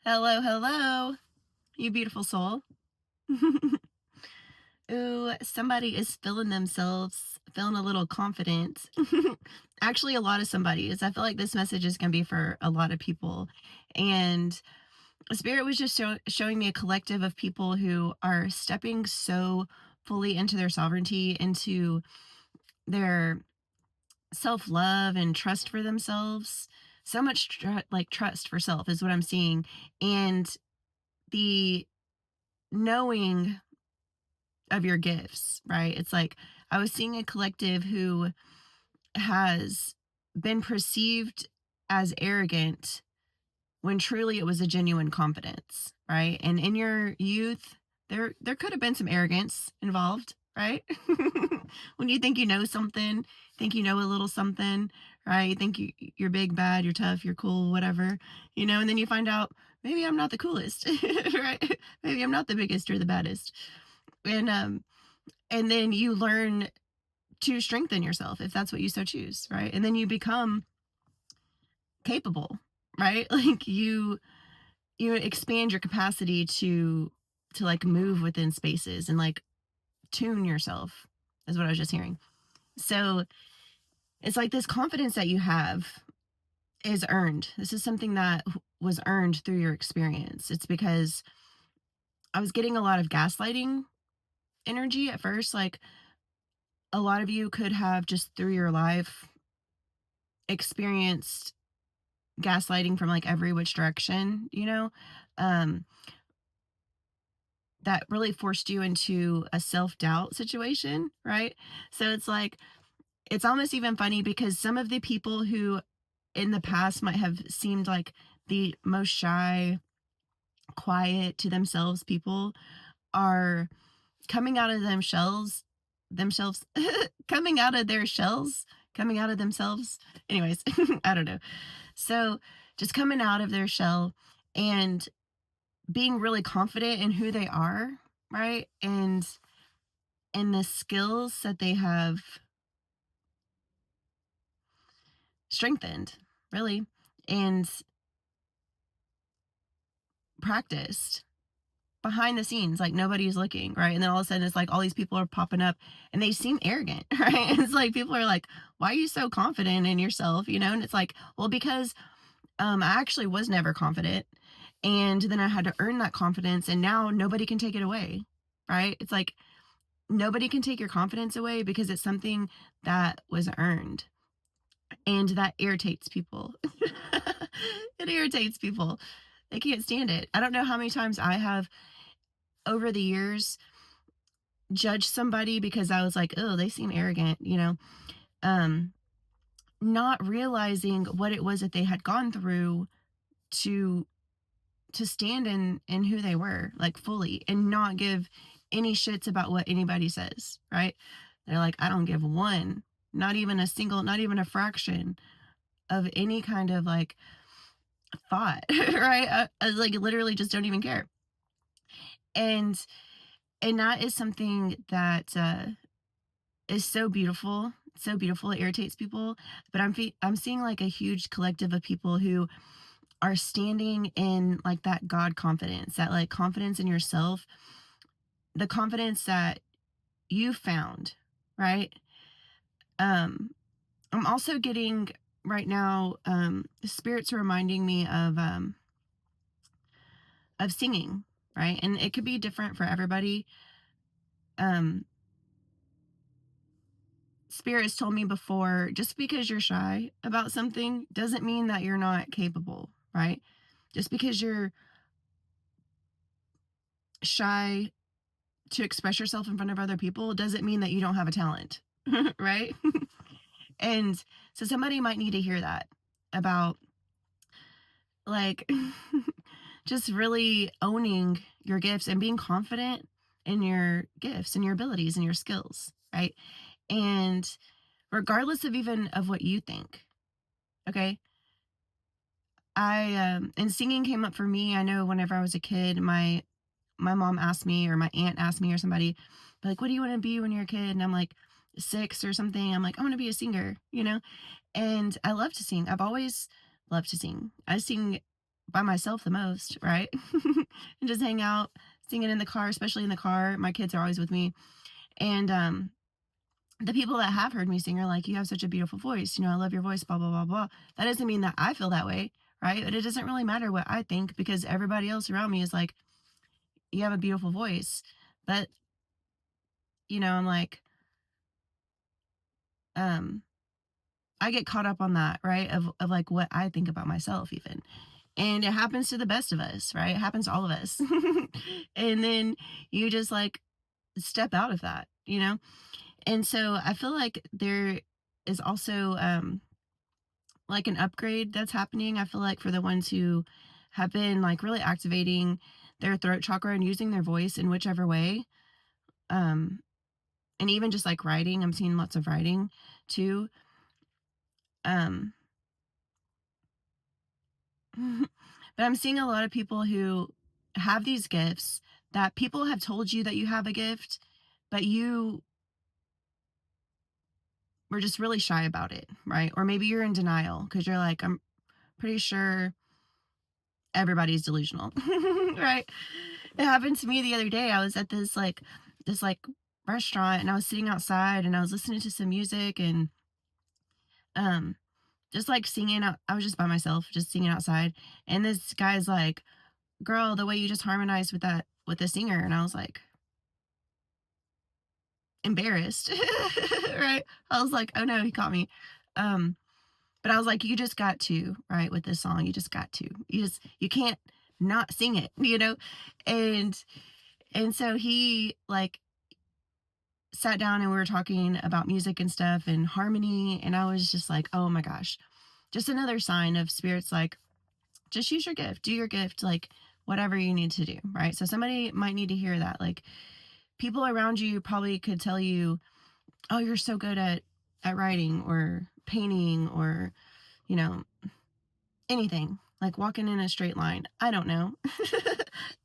Hello, hello, you beautiful soul. Ooh, somebody is feeling a little confident. Actually, a lot of somebodies. I feel like this message is going to be for a lot of people. And Spirit was just showing me a collective of people who are stepping so fully into their sovereignty, into their self love and trust for themselves. So much like trust for self is what I'm seeing. And the knowing of your gifts, right? It's like I was seeing a collective who has been perceived as arrogant when truly it was a genuine confidence, right? And in your youth, there could have been some arrogance involved, right? When you think you know something, think you know a little something, right? You think you're big, bad, you're tough, you're cool, whatever, and then you find out maybe I'm not the coolest, right? Maybe I'm not the biggest or the baddest. And then you learn to strengthen yourself if that's what you so choose, right? And then you become capable, right? Like you expand your capacity to like move within spaces and like tune yourself is what I was just hearing. So it's like this confidence that you have is earned. This is something that was earned through your experience. It's because I was getting a lot of gaslighting energy at first. Like a lot of you could have just through your life experienced gaslighting from like every which direction, um, that really forced you into a self doubt situation, right? So it's like, it's almost even funny because some of the people who in the past might have seemed like the most shy, quiet to themselves people are coming out of themselves, coming out of their shells, coming out of themselves. Anyways, I don't know. So just coming out of their shell and being really confident in who they are, right? And the skills that they have strengthened, really, and practiced behind the scenes, like nobody's looking, right? And then all of a sudden it's like all these people are popping up and they seem arrogant, right? It's like people are like, why are you so confident in yourself? And it's like, well, because I actually was never confident. And then I had to earn that confidence, and now nobody can take it away, right? It's like nobody can take your confidence away because it's something that was earned, and that irritates people. It irritates people. They can't stand it. I don't know how many times I have over the years judged somebody because I was like, oh, they seem arrogant, um, not realizing what it was that they had gone through to stand in who they were, like fully, and not give any shits about what anybody says, right? They're like, I don't give one, not even a single, not even a fraction of any kind of like thought, right? I like literally just don't even care. And that is something that is so beautiful, so beautiful. It irritates people, but I'm seeing like a huge collective of people who are standing in like that God confidence, that like confidence in yourself, the confidence that you found, right? Um, I'm also getting right now, spirits are reminding me of singing, right? And it could be different for everybody. Um, Spirit has told me before, just because you're shy about something doesn't mean that you're not capable, right? Just because you're shy to express yourself in front of other people doesn't mean that you don't have a talent, right? And so somebody might need to hear that about like just really owning your gifts and being confident in your gifts and your abilities and your skills, right? And regardless of even of what you think, okay? And singing came up for me. I know whenever I was a kid, my mom asked me, or my aunt asked me, or somebody, like, what do you want to be when you're a kid? And I'm like 6 or something. I'm like, I want to be a singer, And I love to sing. I've always loved to sing. I sing by myself the most, right? And just hang out, singing in the car, especially in the car. My kids are always with me. And the people that have heard me sing are like, you have such a beautiful voice. I love your voice, blah, blah, blah, blah. That doesn't mean that I feel that way, right? But it doesn't really matter what I think because everybody else around me is like, you have a beautiful voice. But, I'm like, um, I get caught up on that, right? Of like what I think about myself, even. And it happens to the best of us, right? It happens to all of us. And then you just like step out of that. And so I feel like there is also like an upgrade that's happening. I feel like for the ones who have been like really activating their throat chakra and using their voice in whichever way. Um, and even just like writing, I'm seeing lots of writing too. Um, but I'm seeing a lot of people who have these gifts that people have told you that you have a gift, but you were just really shy about it, right? Or maybe you're in denial because you're like, I'm pretty sure everybody's delusional, right? It happened to me the other day. I was at this restaurant and I was sitting outside and I was listening to some music and um just like singing out. I was just by myself, just singing outside. And this guy's like, girl, the way you just harmonized with the singer. And I was like, embarrassed. Right. I was like, oh no, he caught me. Um, but I was like, you just got to, right, with this song, you just got to. You can't not sing it. And so he like sat down and we were talking about music and stuff and harmony. And I was just like, oh my gosh, just another sign of spirits like, just use your gift, do your gift, like whatever you need to do. Right. So somebody might need to hear that. Like people around you probably could tell you, oh, you're so good at writing or painting or, you know, anything like walking in a straight line. I don't know.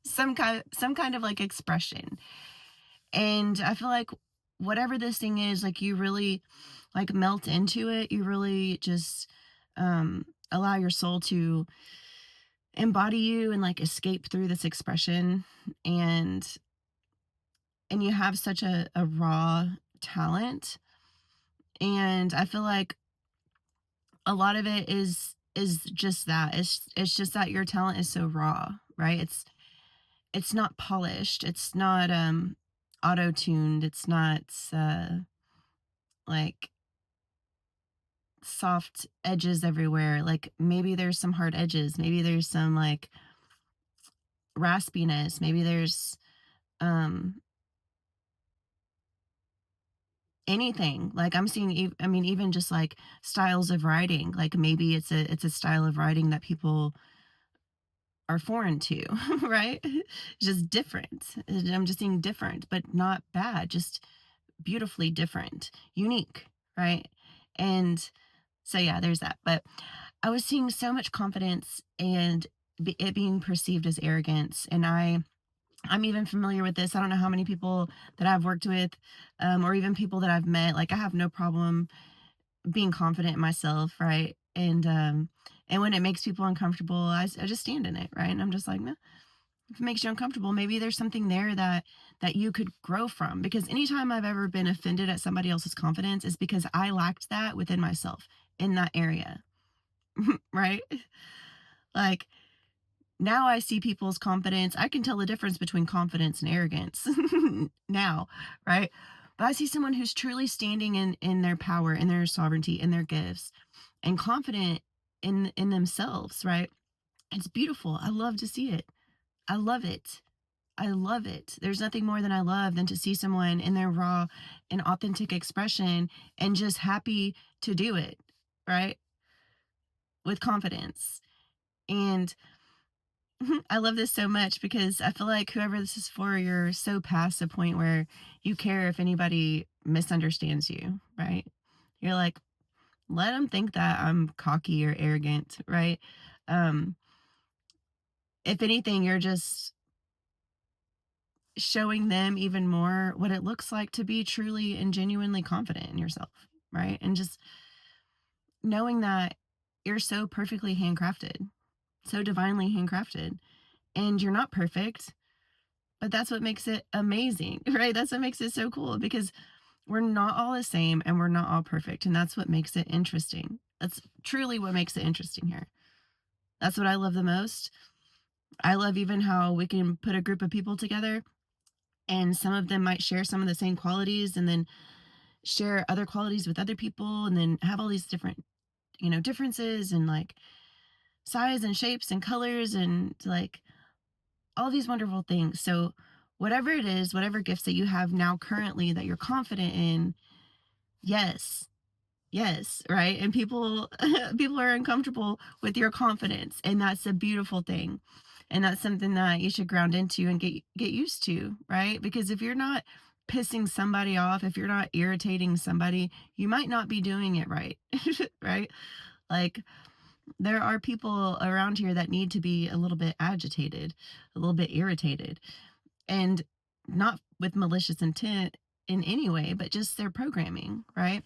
Some kind of like expression. And I feel like whatever this thing is, like you really like melt into it. You really just allow your soul to embody you and like escape through this expression. And you have such a raw talent. And I feel like a lot of it is just that. It's just that your talent is so raw, right? It's not polished. It's not auto-tuned. It's not like soft edges everywhere. Like maybe there's some hard edges. Maybe there's some like raspiness. Maybe there's um anything. Like I'm seeing I mean even just like styles of writing. Like maybe it's a style of writing that people are foreign to, right? Just different. I'm just seeing different, but not bad, just beautifully different, unique, right? And so, yeah, there's that. But I was seeing so much confidence and it being perceived as arrogance. And I'm even familiar with this. I don't know how many people that I've worked with, or even people that I've met. Like, I have no problem being confident in myself, right? And when it makes people uncomfortable, I just stand in it, right? And I'm just like, "Meh, if it makes you uncomfortable, maybe there's something there that you could grow from." Because anytime I've ever been offended at somebody else's confidence is because I lacked that within myself in that area, right? Like now I see people's confidence. I can tell the difference between confidence and arrogance now, right? But I see someone who's truly standing in their power, in their sovereignty, in their gifts, and confident in themselves, right? It's beautiful. I love to see it. I love it. I love it. There's nothing more than I love than to see someone in their raw and authentic expression and just happy to do it, right? With confidence. And I love this so much because I feel like whoever this is for, you're so past the point where you care if anybody misunderstands you, right? You're like, let them think that I'm cocky or arrogant, right? Um, if anything, you're just showing them even more what it looks like to be truly and genuinely confident in yourself, right? And just knowing that you're so perfectly handcrafted. so divinely handcrafted. And you're not perfect, but that's what makes it amazing, right? That's what makes it so cool because we're not all the same and we're not all perfect. And that's what makes it interesting. That's truly what makes it interesting here. That's what I love the most. I love even how we can put a group of people together and some of them might share some of the same qualities and then share other qualities with other people and then have all these different, differences and like size and shapes and colors and like all these wonderful things. So, whatever it is, whatever gifts that you have now currently that you're confident in, yes, yes, right? And people people are uncomfortable with your confidence, and that's a beautiful thing. And that's something that you should ground into and get used to, right? Because if you're not pissing somebody off, if you're not irritating somebody, you might not be doing it right. Right? Like there are people around here that need to be a little bit agitated, a little bit irritated, and not with malicious intent in any way, but just their programming, right?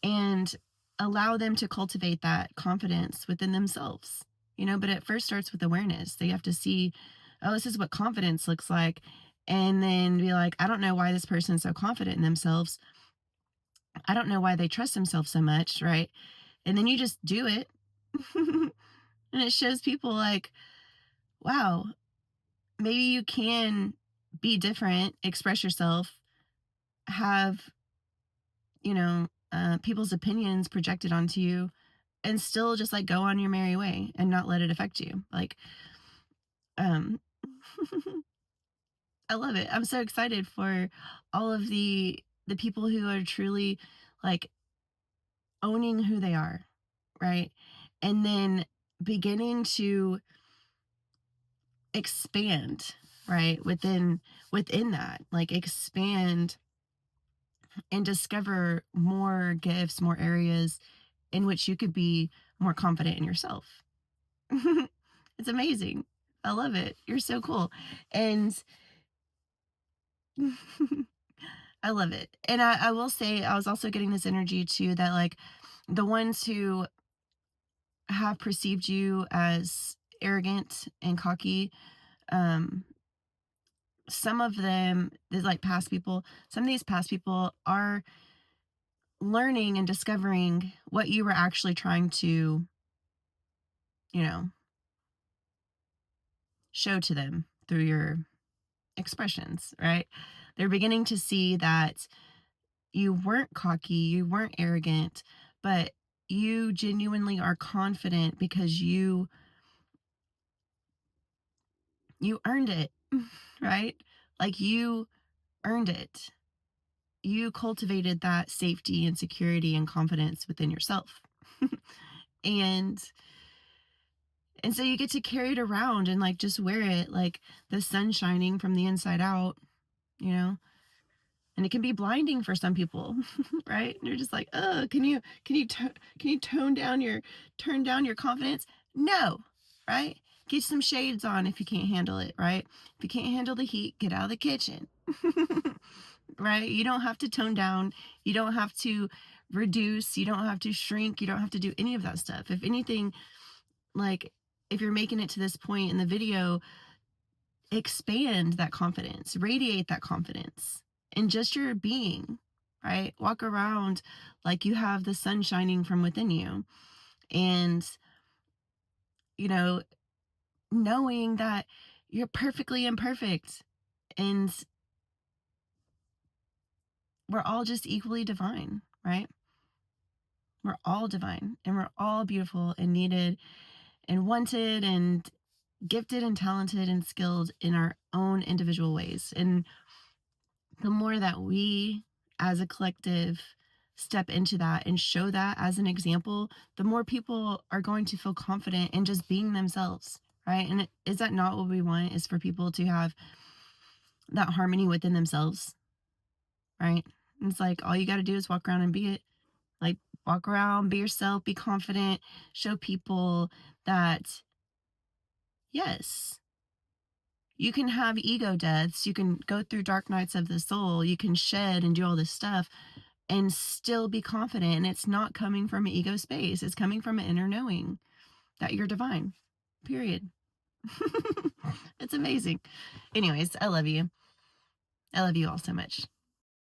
And allow them to cultivate that confidence within themselves, but it first starts with awareness. So you have to see, oh, this is what confidence looks like. And then be like, I don't know why this person's so confident in themselves. I don't know why they trust themselves so much, right? And then you just do it. And it shows people like, wow, maybe you can be different, express yourself, have, people's opinions projected onto you and still just like go on your merry way and not let it affect you. Like, um, I love it. I'm so excited for all of the people who are truly like owning who they are, right? And then beginning to expand, right? Within that, like expand and discover more gifts, more areas in which you could be more confident in yourself. It's amazing. I love it. You're so cool. And I love it. And I will say, I was also getting this energy too that, like, the ones who have perceived you as arrogant and cocky, um, some of them, there's like past people, some of these past people are learning and discovering what you were actually trying to, you know, show to them through your expressions, right? They're beginning to see that you weren't cocky, you weren't arrogant, but you genuinely are confident because you earned it, right? Like you earned it. You cultivated that safety and security and confidence within yourself. and and so you get to carry it around and like just wear it like the sun shining from the inside out, you know? And it can be blinding for some people, right? And you're just like, "Oh, can you turn down your confidence?" No, right? Get some shades on if you can't handle it, right? If you can't handle the heat, get out of the kitchen. Right? You don't have to tone down. You don't have to reduce. You don't have to shrink. You don't have to do any of that stuff. If anything, like if you're making it to this point in the video, expand that confidence, radiate that confidence in just your being, right? Walk around like you have the sun shining from within you. And, you know, knowing that you're perfectly imperfect and we're all just equally divine, right? We're all divine and we're all beautiful and needed and wanted and gifted and talented and skilled in our own individual ways. And the more that we as a collective step into that and show that as an example, the more people are going to feel confident in just being themselves, right? And is that not what we want? Is for people to have that harmony within themselves, right? And it's like all you got to do is walk around and be it. Like walk around, be yourself, be confident, show people that yes, you can have ego deaths, you can go through dark nights of the soul, you can shed and do all this stuff and still be confident. And it's not coming from an ego space, it's coming from an inner knowing that you're divine. period. It's amazing. Anyways, I love you. I love you all so much.